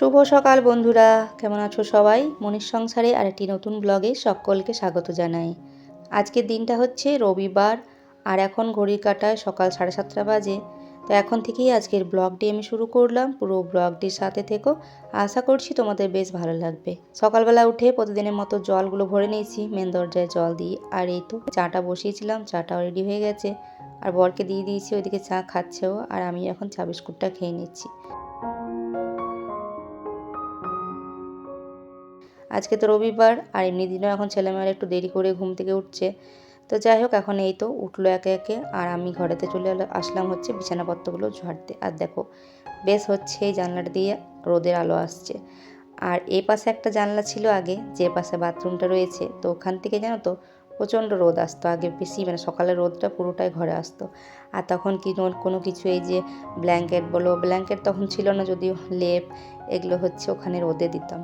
শুভ সকাল বন্ধুরা, কেমন আছো সবাই? মনির সংসারে আরেকটি নতুন ব্লগে সকলকে স্বাগত জানাই। আজকের দিনটা হচ্ছে রবিবার, আর এখন ঘড়ির কাঁটায় সকাল 7:30 বাজে। তো এখন থেকেই আজকের ব্লগটি আমি শুরু করলাম। পুরো ব্লগটির সাথে থেকো, আশা করছি তোমাদের বেশ ভালো লাগবে। সকালবেলা উঠে প্রতিদিনের মতো জলগুলো ভরে নিয়েছি, মেন দরজায় জল দিয়ে। আর এই তো চাটা বসিয়েছিলাম, চাটাও রেডি হয়ে গেছে। আর বরকে দিয়ে দিয়েছি, ওইদিকে চা খাচ্ছেও, আর আমি এখন চা বিস্কুটটা খেয়ে নিচ্ছি। আজকে তো রবিবার, আর এমনি দিনও এখন ছেলেমেয়েরা একটু দেরি করে ঘুম থেকে উঠছে। তো যাই হোক, এখন এই তো উঠলো একে একে, আর আমি ঘরেতে চলে আসলাম হচ্ছে বিছানাপত্রগুলো ঝাড়তে। আর দেখো, বেশ হচ্ছে এই জানলাটা দিয়ে রোদের আলো আসছে। আর এই পাশে একটা জানলা ছিল আগে, যে পাশে বাথরুমটা রয়েছে, তো ওখান থেকে জানো তো প্রচণ্ড রোদ আসতো আগে, বেশি মানে সকালের রোদটা পুরোটাই ঘরে আসতো। আর তখন কি কোনো কিছু এই যে ব্ল্যাঙ্কেট বলো, ব্ল্যাঙ্কেট তখন ছিল না যদিও, লেপ এগুলো হচ্ছে ওখানে রোদে দিতাম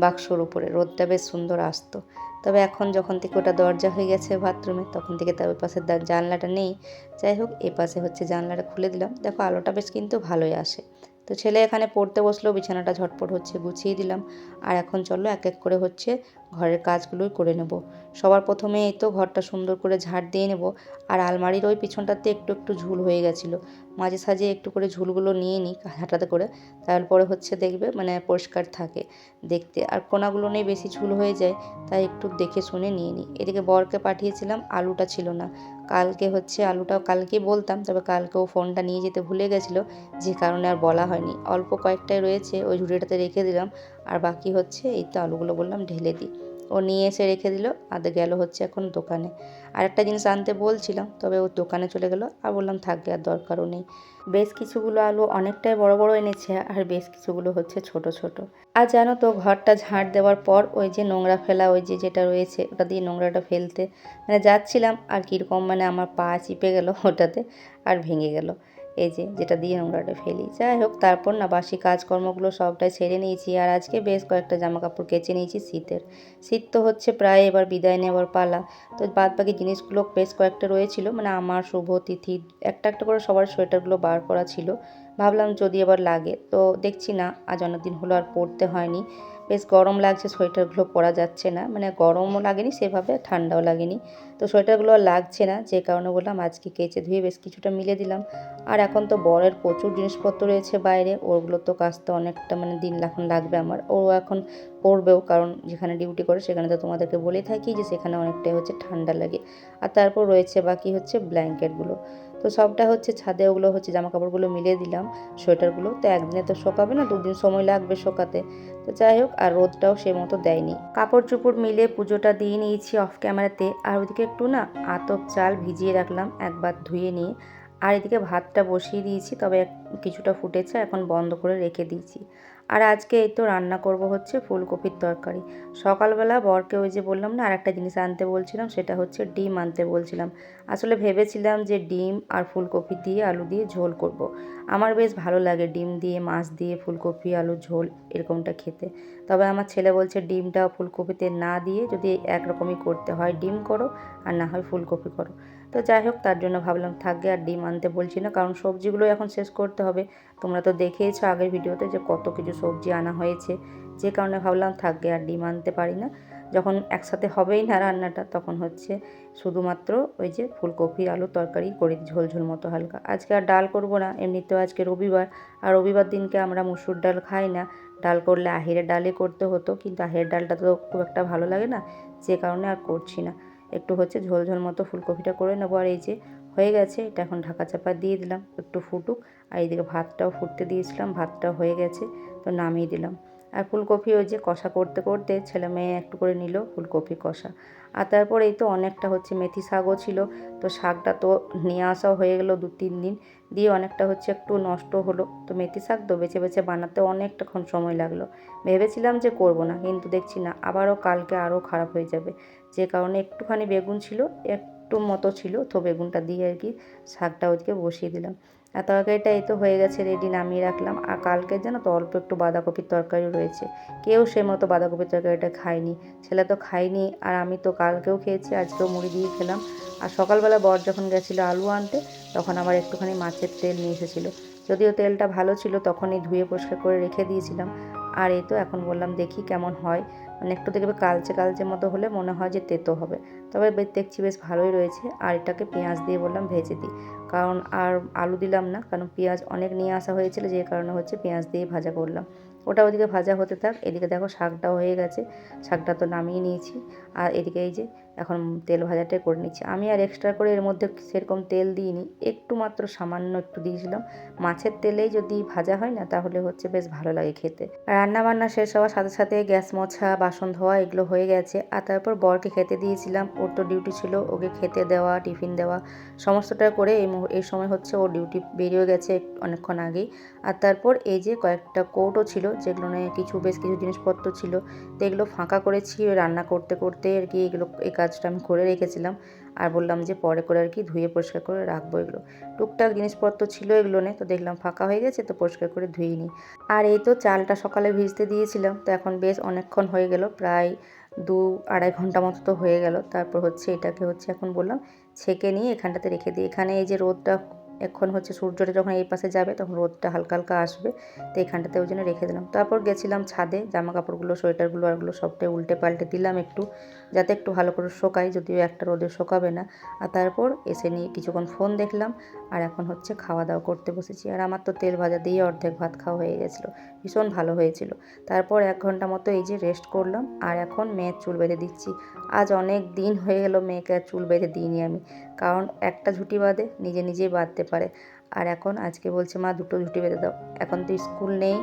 বাক্সর উপরে, রোদটা বেশ সুন্দর আসতো। তবে এখন যখন থেকে ওটা দরজা হয়ে গেছে বাথরুমে, তখন থেকে তার ওই পাশের জানলাটা নেই। যাই হোক, এ পাশে হচ্ছে জানলাটা খুলে দিলাম, দেখো আলোটা বেশ কিন্তু ভালোই আসে। তো ছেলে এখানে পড়তে বসলো, বিছানাটা ঝটপট হচ্ছে গুছিয়ে দিলাম। আর এখন চলো এক এক করে হচ্ছে ঘরের কাজগুলোই করে নেব। সবার প্রথমে এই তো ঘরটা সুন্দর করে ঝাড় দিয়ে নেব। আর আলমারির ওই পিছনটাতে একটু একটু ঝুল হয়ে গেছিলো, মাঝে সাঝে একটু করে ঝুলগুলো নিয়ে নিই হাঁটাতে করে, তারপরে হচ্ছে দেখবে মানে পরিষ্কার থাকে দেখতে। আর কোনাগুলো নেই বেশি ঝুল হয়ে যায়, তাই একটু দেখে শুনে নিয়ে নিই। এদিকে বরকে পাঠিয়েছিলাম, আলুটা ছিল না। কালকে হচ্ছে আলুটাও কালকেই বলতাম, তবে কালকেও ফোনটা নিয়ে যেতে ভুলে গেছিলো, যে কারণে আর বলা হয়নি। অল্প কয়েকটাই রয়েছে, ওই ঝুড়িটাতে রেখে দিলাম। আর বাকি হচ্ছে এই তো আলুগুলো বললাম ঢেলে দিই, ও নিয়ে এসে রেখে দিল। আর গেল হচ্ছে এখন দোকানে। আর একটা জিনিস আনতে বলছিলাম, তবে ও দোকানে চলে গেল, আর বললাম থাকবে, আর দরকারও নেই। বেশ কিছুগুলো আলু অনেকটাই বড় বড় এনেছে, আর বেশ কিছুগুলো হচ্ছে ছোট ছোট। আর জানো তো, ঘরটা ঝাড় দেওয়ার পর ওই যে নোংরা ফেলা, ওই যে যেটা রয়েছে ওটা দিয়ে নোংরাটা ফেলতে মানে যাচ্ছিলাম, আর কীরকম মানে আমার পা চিপে গেল ওটাতে, আর ভেঙে গেল এই যে যেটা দিয়ে নোংরাটা ফেলি। যাই হোক, তারপর না বাসি কাজকর্মগুলো সবটাই ছেড়ে নিয়েছি। আর আজকে বেশ কয়েকটা জামা কাপড় কেচে নিয়েছি শীতের। শীত তো হচ্ছে প্রায় এবার বিদায় নেওয়ার পালা। তো বাদ বাকি জিনিসগুলো বেশ কয়েকটা রয়েছিল, মানে আমার শুভ তিথি একটা একটা করে সবার সোয়েটারগুলো বার করা ছিল। ভাবলাম যদি এবার লাগে, তো দেখছি না আজ অনেকদিন হলো আর পরতে হয়নি। বেশ গরম লাগছে, সোয়েটারগুলো পরা যাচ্ছে না, মানে গরমও লাগেনি সেভাবে, ঠান্ডাও লাগেনি। তো সোয়েটারগুলো আর লাগছে না, যে কারণে বললাম আজকে কেচে ধুয়ে বেশ কিছুটা মিলে দিলাম। আর এখন তো বরের প্রচুর জিনিসপত্র রয়েছে বাইরে, ওগুলো তো কাচতে অনেকটা মানে দিন এখন লাগবে আমার। ও এখন পরবেও, কারণ যেখানে ডিউটি করে সেখানে তো তোমাদেরকে বলেই থাকি যে সেখানে অনেকটাই হচ্ছে ঠান্ডা লাগে। আর তারপর রয়েছে বাকি হচ্ছে ব্ল্যাঙ্কেটগুলো। তো সবটা হচ্ছে ছাদে, ওগুলো হচ্ছে জামা কাপড়গুলো মিলিয়ে দিলাম। সোয়েটারগুলো তো একদিনে তো শোকাবে না, দুদিন সময় লাগবে শোকাতে। তো যাই হোক, আর রোদটাও সে মতো দেয়নি। কাপড় চোপড় মিলে পুজোটা দিয়ে নিয়েছি অফ ক্যামেরাতে। আর ওইদিকে একটু না আতপ চাল ভিজিয়ে রাখলাম, একবার ধুয়ে নিয়ে। আর এদিকে ভাতটা বসিয়ে দিয়েছি, তবে কিছুটা ফুটেছে, এখন বন্ধ করে রেখে দিয়েছি। আর আজকে এই তো রান্না করব হচ্ছে ফুলকপির তরকারি। সকালবেলা বরকে ওই যে বললাম না আর একটা জিনিস আনতে বলছিলাম, সেটা হচ্ছে ডিম আনতে বলছিলাম। আসলে ভেবেছিলাম যে ডিম আর ফুলকপি দিয়ে আলু দিয়ে ঝোল করব। আমার বেশ ভালো লাগে ডিম দিয়ে মাছ দিয়ে ফুলকপি আলু ঝোল এরকমটা খেতে। তবে আমার ছেলে বলছে ডিমটা ফুলকপিতে না দিয়ে যদি একরকমই করতে হয় ডিম করো, আর না হয় ফুলকপি করো। তো যাই হোক, তার জন্য ভাবলাম থাকবে, আর ডিম আনতে বলছি না, কারণ সবজিগুলো এখন শেষ করতে হবে। তোমরা তো দেখেইছো আগের ভিডিওতে যে কত কিছু সবজি আনা হয়েছে, যে কারণে ভাবলাম থাকবে, আর ডিম আনতে পারি না। যখন একসাথে হবেই না রান্নাটা, তখন হচ্ছে শুধুমাত্র ওই যে ফুলকপি আলু তরকারি করি, ঝোল ঝোল মতো হালকা। আজকে আর ডাল করব না, এমনিতেও আজকে রবিবার, আর রবিবার দিনকে আমরা মুসুর ডাল খাই না। ডাল করলে আহেরের ডালে করতে হতো, কিন্তু আহেরের ডালটা তো খুব একটা ভালো লাগে না, যে কারণে আর করছি না। একটু হচ্ছে ঝোল ঝোল মতো ফুলকপিটা করে নেবো। আর এই যে হয়ে গেছে, এটা এখন ঢাকা চাপা দিয়ে দিলাম, একটু ফুটুক। আর এইদিকে ভাতটাও ফুটতে দিয়েছিলাম, ভাতটাও হয়ে গেছে, তো নামিয়ে দিলাম। আর ফুলকপি ওই যে কষা করতে করতে ছেলে মেয়ে একটু করে নিল ফুলকপি কষা। আর তারপর এই তো অনেকটা হচ্ছে মেথি শাকও ছিল, তো শাকটা তো নিয়ে আসাও হয়ে গেল 2-3 দিন, দিয়ে অনেকটা হচ্ছে একটু নষ্ট হলো। তো মেথি শাক তো বেছে বেছে বানাতে অনেকটাক্ষণ সময় লাগলো। ভেবেছিলাম যে করব না, কিন্তু দেখছি না আবারও কালকে আরও খারাপ হয়ে যাবে, যে কারণে একটুখানি বেগুন ছিল, একটু মতো ছিল, তো বেগুনটা দিয়ে আর কি শাকটা ওইদিকে বসিয়ে দিলাম। আর তরকারিটা এই তো হয়ে গেছে রেডি, নামিয়ে রাখলাম। আর কালকে যেন তো অল্প একটু বাঁধাকপির তরকারি রয়েছে, কেউ সে মতো বাঁধাকপির তরকারিটা খায়নি, ছেলে তো খায়নি, আর আমি তো কালকেও খেয়েছি, আজকেও মুড়ি দিয়ে খেলাম। আর সকালবেলা বর যখন গেছিলো আলু আনতে, তখন আবার একটুখানি মাছের তেল নিয়ে এসেছিলো, যদিও তেলটা ভালো ছিল, তখনই ধুয়ে পরিষ্কার করে রেখে দিয়েছিলাম। আর এই তো এখন বললাম দেখি কেমন হয়, মানে একটু দেখবে কালচে কালচে মতো হলে মনে হয় যে তেতো হবে, তবে দেখছি বেশ ভালোই রয়েছে। আর এটাকে পেঁয়াজ দিয়ে বললাম ভেজে দিই, কারণ আর আলু দিলাম না, কারণ পেঁয়াজ অনেক নিয়ে আসা হয়েছিল, যে কারণে হচ্ছে পেঁয়াজ দিয়ে ভাজা করলাম। ওটা ওদিকে ভাজা হতে থাক, এদিকে দেখো শাকটাও হয়ে গেছে, শাকটা তো নামিয়ে নিয়েছি। আর এদিকে এই যে এখন তেল ভাজাটাই করে নিচ্ছি। আমি আর এক্সট্রা করে এর মধ্যে সেরকম তেল দিইনি, একটু মাত্র সামান্য একটু দিয়েছিলাম। মাছের তেলেই যদি ভাজা হয় না তাহলে হচ্ছে বেশ ভালো লাগে খেতে। রান্না বান্না শেষ হওয়ার সাথে সাথে গ্যাস মোছা, বাসন ধোয়া এগুলো হয়ে গেছে। আর তারপর বরকে খেতে দিয়েছিলাম, ওর তো ডিউটি ছিল, ওকে খেতে দেওয়া, টিফিন দেওয়া সমস্তটা করে এই সময় হচ্ছে ও ডিউটি বেরিয়ে গেছে অনেকক্ষণ আগেই। আর তারপর এই যে কয়েকটা কৌটো ছিল, যেগুলো নিয়ে বেশ কিছু জিনিসপত্র ছিল, তো এগুলো ফাঁকা করেছি রান্না করতে করতে আর কি। এগুলো এই কাজটা আমি করে রেখেছিলাম, আর বললাম যে পরে করে আর কি ধুয়ে পরিষ্কার করে রাখবো। এগুলো টুকটাক জিনিসপত্র ছিল এগুলো নিয়ে, তো দেখলাম ফাঁকা হয়ে গেছে, তো পরিষ্কার করে ধুয়ে নিই। আর এই তো চালটা সকালে ভিজতে দিয়েছিলাম, তো এখন বেশ অনেকক্ষণ হয়ে গেল, প্রায় 2-2.5 ঘন্টা মতো তো হয়ে গেল। তারপর হচ্ছে এটাকে হচ্ছে এখন বললাম ছেঁকে নিয়ে এখানটাতে রেখে দিই। এখানে এই যে রোদটা এখন হচ্ছে সূর্যটা যখন এই পাশে যাবে তখন রোদটা হালকা হালকা আসবে, তো এখানটাতে ওই জন্য রেখে দিলাম। তারপর গেছিলাম ছাদে, জামা কাপড়গুলো, সোয়েটারগুলো আরগুলো সবটাই উল্টে পাল্টে দিলাম একটু, যাতে একটু ভালো করে শোকায়, যদিও একটা রোদে শোকাবে না। আর তারপর এসে নিয়ে কিছুক্ষণ ফোন দেখলাম, আর এখন হচ্ছে খাওয়া দাওয়া করতে বসেছি। আর আমার তো তেল ভাজা দিয়ে অর্ধেক ভাত খাওয়া হয়ে গেছিলো, ভীষণ ভালো হয়েছিল। তারপর 1 ঘন্টা মতো এই যে রেস্ট করলাম, আর এখন মেয়ের চুল বেঁধে দিচ্ছি। আজ অনেক দিন হয়ে গেল মেয়েকে আর চুল বেঁধে দিইনি আমি, কারণ একটা ঝুঁটি বাঁধে, নিজে নিজেই বাঁধতে পারে। আর এখন আজকে বলছে মা 2টো ঝুঁটি বেঁধে দাও, এখন তো স্কুল নেই,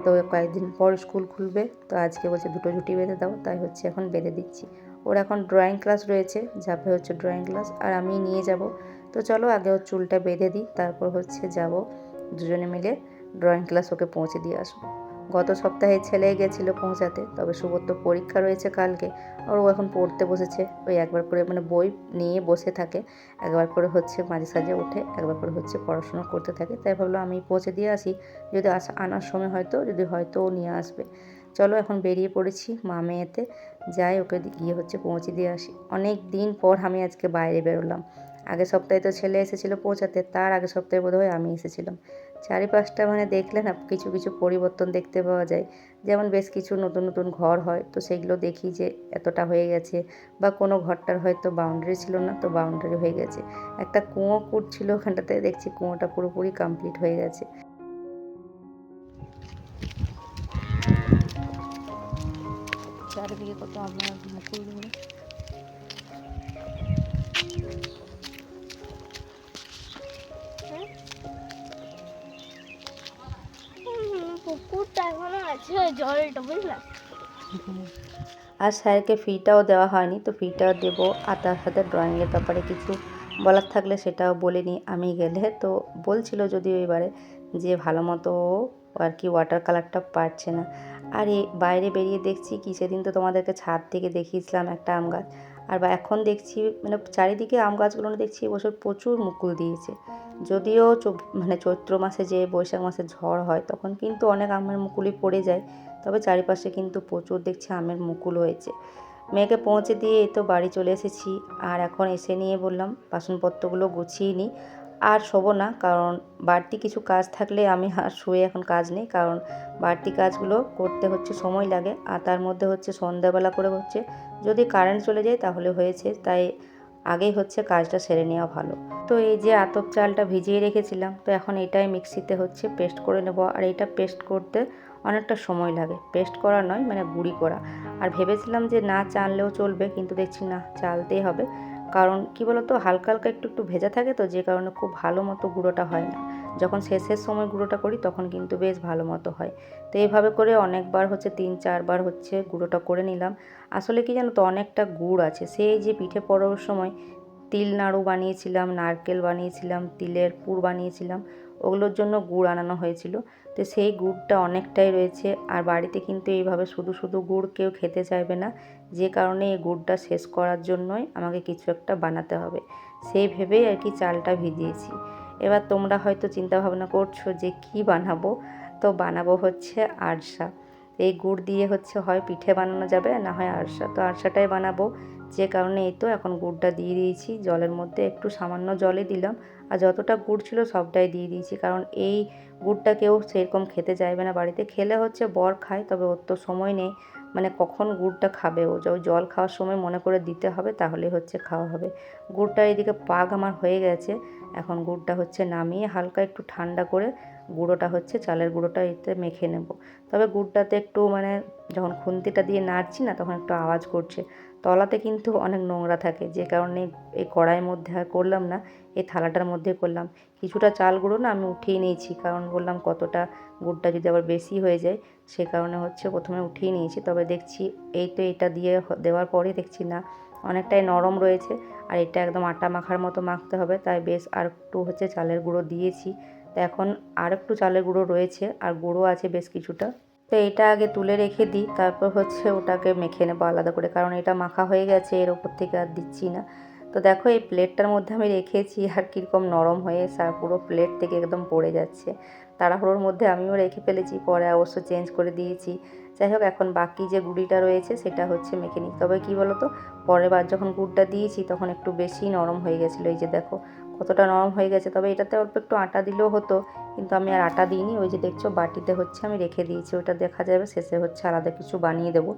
তো কয়েকদিন পর স্কুল খুলবে, তো আজকে বলছে 2টো ঝুঁটি বেঁধে দাও, তাই হচ্ছে এখন বেঁধে দিচ্ছি। ওর এখন ড্রয়িং ক্লাস রয়েছে, যাবে হচ্ছে ড্রয়িং ক্লাস, আর আমি নিয়ে যাব। তো চলো আগে ওর চুলটা বেঁধে দিই, তারপর হচ্ছে যাব দুজনে মিলে ড্রয়িং ক্লাস ওকে পৌঁছে দিয়ে আসবো। গত সপ্তাহে ছেলে গেছিলো পৌঁছাতে, তবে শুভর পরীক্ষা রয়েছে কালকে, আর ও এখন পড়তে বসেছে। ওই একবার করে মানে বই নিয়ে বসে থাকে, একবার করে হচ্ছে মাঝে সাঝে ওঠে, একবার করে হচ্ছে পড়াশোনা করতে থাকে। তাই ভাবলাম আমি পৌঁছে দিয়ে আসি, যদি আনার সময় হয়তো ও নিয়ে আসবে। চলো এখন বেরিয়ে পড়েছি মা মেয়েতে, যাই ওকে গিয়ে হচ্ছে পৌঁছে দিয়ে আসি। অনেক দিন পর আমি আজকে বাইরে বেরোলাম। আগের সপ্তাহে তো ছেলে এসেছিলো পৌঁছাতে, তার আগের সপ্তাহে বোধহয় আমি এসেছিলাম। চারিপাশটা মানে দেখলে না কিছু কিছু পরিবর্তন দেখতে পাওয়া যায়। যেমন বেশ কিছু নতুন নতুন ঘর হয়, তো সেগুলো দেখি যে এতটা হয়ে গেছে, বা কোনো ঘরটার হয়তো বাউন্ডারি ছিল না, তো বাউন্ডারি হয়ে গেছে। একটা কুঁয়ো কুঁড়ছিল ওখানটাতে, দেখছি কুঁয়োটা পুরোপুরি কমপ্লিট হয়ে গেছে। চারিদিকে কত আপনার মুকুলগুলো। পুকুরটা এখনো আছে, জলটা বুঝলাম। আর স্যারকে ফিটাও দেওয়া হয়নি, তো ফিটাও দেবো। আর তার সাথে ড্রয়িংয়ের ব্যাপারে কিছু বলার থাকলে সেটাও বলে নিই আমি গেলে। তো বলছিল যদিও এবারে যে ভালো মতো আর কি ওয়াটার কালারটা পারছে না। আর বাইরে বেরিয়ে দেখছি কি, সেদিন তো তোমাদেরকে ছাদ থেকে দেখিয়েছিলাম একটা আম গাছ, আর এখন দেখছি মানে চারিদিকে আম গাছগুলো দেখছি এবছর প্রচুর মুকুল দিয়েছে। যদিও মানে চৈত্র মাসে যে বৈশাখ মাসে ঝড় হয় তখন কিন্তু অনেক আমের মুকুলই পড়ে যায়, তবে চারিপাশে কিন্তু প্রচুর দেখছি আমের মুকুল হয়েছে। মেয়েকে পৌঁছে দিয়ে এই তো বাড়ি চলে এসেছি। আর এখন এসে নিয়ে বললাম বাসনপত্রগুলো গুছিয়ে নিই, আর শোবো না, কারণ বাড়তি কিছু কাজ থাকলে আমি আর শুয়ে এখন কাজ নেই, কারণ বাড়তি কাজগুলো করতে হচ্ছে সময় লাগে। আর তার মধ্যে হচ্ছে সন্ধ্যাবেলা করে হচ্ছে যদি কারেন্ট চলে যায় তাহলে হয়েছে, তাই আগেই হচ্ছে কাজটা সেরে নেওয়া ভালো। তো এই যে আতপ চালটা ভিজিয়ে রেখেছিলাম, তো এখন এটাই মিক্সিতে হচ্ছে পেস্ট করে নেব। আর এটা পেস্ট করতে অনেকটা সময় লাগে, পেস্ট করা নয় মানে গুঁড়ি করা। আর ভেবেছিলাম যে না চাললেও চলবে, কিন্তু দেখছি না চালতেই হবে, কারণ কি বলতো হালকা হালকা একটু একটু ভেজা থাকে, তো যে কারণে খুব ভালো মতো গুঁড়োটা হয় না। যখন শেষের সময় গুঁড়োটা করি তখন কিন্তু বেশ ভালো মতো হয়। তো এইভাবে করে অনেকবার হচ্ছে 3-4 বার হচ্ছে গুঁড়োটা করে নিলাম। আসলে কি জানো তো, অনেকটা গুড় আছে, সেই যে পিঠে পড়ার সময় তিল নাড়ু বানিয়েছিলাম, নারকেল বানিয়েছিলাম, তিলের পুর বানিয়েছিলাম, ওগুলোর জন্য গুড় আনানো হয়েছিল। তো সেই গুড়টা অনেকটাই রয়েছে, আর বাড়িতে কিন্তু এইভাবে শুধু শুধু গুড় কেউ খেতে চাইবে না, যে কারণে এই গুড়টা শেষ করার জন্যই আমাকে কিছু একটা বানাতে হবে, সেই ভেবেই আর কি চালটা ভিজিয়েছি। এবার তোমরা হয়তো চিন্তা ভাবনা করছো যে কি বানাবো, তো বানাবো হচ্ছে আরশা। এই গুড় দিয়ে হচ্ছে হয় পিঠে বানানো যাবে, না হয় আরশা, তো আরশাটাই বানাবো। যে কারণে এই তো এখন গুড়টা দিয়ে দিয়েছি জলের মধ্যে, একটু সামান্য জলে দিলাম, আর যতটা গুড় ছিল সবটাই দিয়ে দিয়েছি, কারণ এই গুড়টা কেউ সেরকম খেতে চাইবে না বাড়িতে। খেলে হচ্ছে বর খায়, তবে ওর তো সময় নেই, মানে কখন গুড়টা খাবে, ও জল খাওয়ার সময় মনে করে দিতে হবে, তাহলে হচ্ছে খাওয়া হবে। গুড়টা এদিকে পাক আমার হয়ে গেছে। এখন গুড়টা হচ্ছে নামিয়ে হালকা একটু ঠান্ডা করে গুঁড়োটা হচ্ছে চালের গুঁড়োটা এতে মেখে নেব। তবে গুড়টাতে একটু মানে যখন খুন্তিটা দিয়ে নাড়ছি না তখন একটু আওয়াজ করছে। তলাতে কিন্তু অনেক নোংরা থাকে, যে কারণে এই কড়াইয়ের মধ্যে আর করলাম না, এই থালাটার মধ্যে করলাম। কিছুটা চাল গুঁড়ো না আমি উঠিয়ে নিয়েছি, কারণ বললাম কতটা গুড়টা যদি আবার বেশি হয়ে যায়, সে কারণে হচ্ছে প্রথমে উঠিয়ে নিয়েছি। তবে দেখছি এই তো এটা দিয়ে দেওয়ার পরে দেখছি না অনেকটাই নরম রয়েছে, আর এটা একদম আটা মাখার মতো মাখতে হবে, তাই বেশ আর একটু হচ্ছে চালের গুঁড়ো দিয়েছি। তো এখন আর একটু চালের গুঁড়ো রয়েছে, আর গুঁড়ো আছে বেশ কিছুটা। তো এটা আগে তুলে রেখে দিই, তারপর হচ্ছে ওটাকে মেখে নেবো আলাদা করে, কারণ এটা মাখা হয়ে গেছে, এর ওপর থেকে আর দিচ্ছি না। তো দেখো এই প্লেটটার মধ্যে আমি রেখেছি, আর কীরকম নরম হয়ে পুরো প্লেট থেকে একদম পড়ে যাচ্ছে। তাড়াহুড়োর মধ্যে আমিও রেখে ফেলেছি, পরে অবশ্য চেঞ্জ করে দিয়েছি। যাই হোক, এখন বাকি যে গুঁড়িটা রয়েছে সেটা হচ্ছে মেখে নিই। তবে কী বলো তো, পরের বার যখন গুড়টা দিয়েছি তখন একটু বেশি নরম হয়ে গেছিলো, এই যে দেখো কতটা নরম হয়ে গেছে। তবে এটাতে অল্প একটু আটা দিলেও হতো, কিন্তু আমি আর আটা দিইনি। ওই যে দেখছো বাটিতে হচ্ছে আমি রেখে দিয়েছি, ওটা দেখা যাবে শেষে হচ্ছে আলাদা কিছু বানিয়ে দেবো।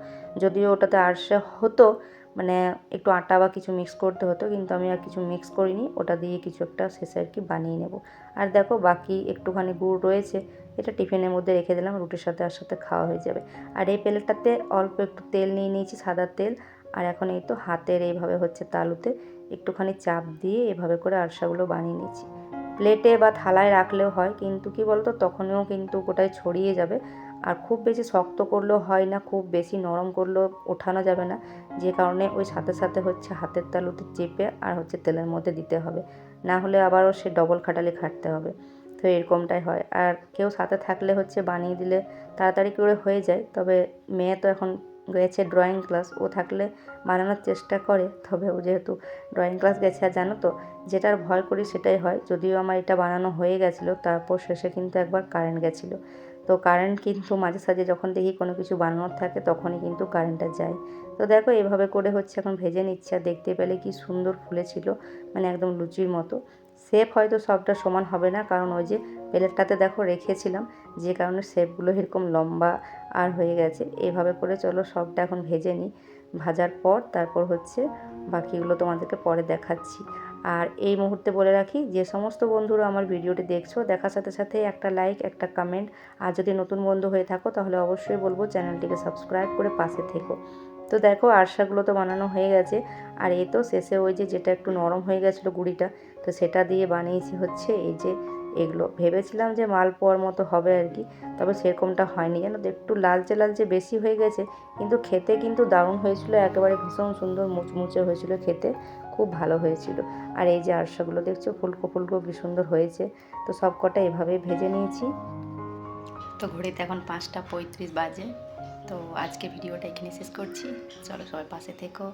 যদিও ওটাতে আরশে হতো, মানে একটু আটা বা কিছু মিক্স করতে হতো, কিন্তু আমি আর কিছু মিক্স করিনি, ওটা দিয়ে কিছু একটা শেষে আর কি বানিয়ে নেব। আর দেখো বাকি একটুখানি গুড় রয়েছে, এটা টিফিনের মধ্যে রেখে দিলাম, রুটির সাথে আর সাথে খাওয়া হয়ে যাবে। আর এই প্লেটটাতে অল্প একটু তেল নিয়ে নিয়েছি, সাদা তেল। আর এখন এই তো হাতের এইভাবে হচ্ছে তালুতে একটুখানি চাপ দিয়ে এভাবে করে আরশাগুলো বানিয়ে নিচ্ছি। প্লেটে বা থালায় রাখলেও হয়, কিন্তু কি বলতো তখনও কিন্তু গোটায় ছড়িয়ে যাবে। আর খুব বেশি শক্ত করলেও হয় না, খুব বেশি নরম করলেও ওঠানো যাবে না, যে কারণে ওই সাথে সাথে হচ্ছে হাতের তালুতে চেপে আর হচ্ছে তেলের মধ্যে দিতে হবে, না হলে আবারও সে ডবল খাটালি খাটতে হবে। তো এরকমটাই হয়। আর কেউ সাথে থাকলে হচ্ছে বানিয়ে দিলে তাড়াতাড়ি করে হয়ে যায়। তবে মেয়ে তো এখন গেছে ড্রয়িং ক্লাস, ও থাকলে বানানোর চেষ্টা করে, তবে ও যেহেতু ড্রয়িং ক্লাস গেছে, আর জানো তো যেটার ভয় করি সেটাই হয়। যদিও আমার এটা বানানো হয়ে গেছিলো, তারপর শেষে কিন্তু একবার কারেন্ট গেছিলো। তো কারেন্ট কিন্তু মাঝে সাঝে যখন দেখি কোনো কিছু বানানোর থাকে তখনই কিন্তু কারেন্টটা যায়। তো দেখো এভাবে করে হচ্ছে এখন ভেজে নিচ্ছে, আর দেখতে পেলে কি সুন্দর ফুলেছিল, মানে একদম লুচির মতো। শেপ হয়তো সবটা সমান হবে না, কারণ ওই যে প্লেটটাতে দেখো রেখেছিলাম, যে কারণে শেপগুলো এরকম লম্বা আর হয়ে গেছে। এভাবে করে চলো সবটা এখন ভেজে নিই, ভাজার পর তারপর হচ্ছে বাকিগুলো তোমাদেরকে পরে দেখাচ্ছি। আর এই মুহূর্তে বলে রাখি, যে সমস্ত বন্ধুরা আমার ভিডিওটি দেখছো, দেখার সাথে সাথে একটা লাইক, একটা কমেন্ট, আর যদি নতুন বন্ধু হয়ে থাকো তাহলে অবশ্যই বলবো চ্যানেলটিকে সাবস্ক্রাইব করে পাশে থেকো। তো দেখো আরশাগুলো তো বানানো হয়ে গেছে, আর এই তো শেষে ওই যে যেটা একটু নরম হয়ে গেছিলো গুঁড়িটা, তো সেটা দিয়ে বানিয়েছি হচ্ছে এই যে এগুলো। ভেবেছিলাম যে মালপোয়ার মতো হবে আর কি, তবে সেরকমটা হয়নি, জানো তো একটু লালচে লালচে বেশি হয়ে গেছে, কিন্তু খেতে কিন্তু দারুণ হয়েছিল, একেবারে ভীষণ সুন্দর মুচমুচে হয়েছিল খেতে, খুব ভালো হয়েছিল। আর এই যে আরশাগুলো দেখছো ফুলকো ফুলকো কী সুন্দর হয়েছে। তো সব কটা এভাবেই ভেজে নিয়েছি। তো ঘড়িতে এখন 5টা 35 বাজে। তো আজকে ভিডিওটা এখানে শেষ করছি, চলো সবাই পাশে থেকো।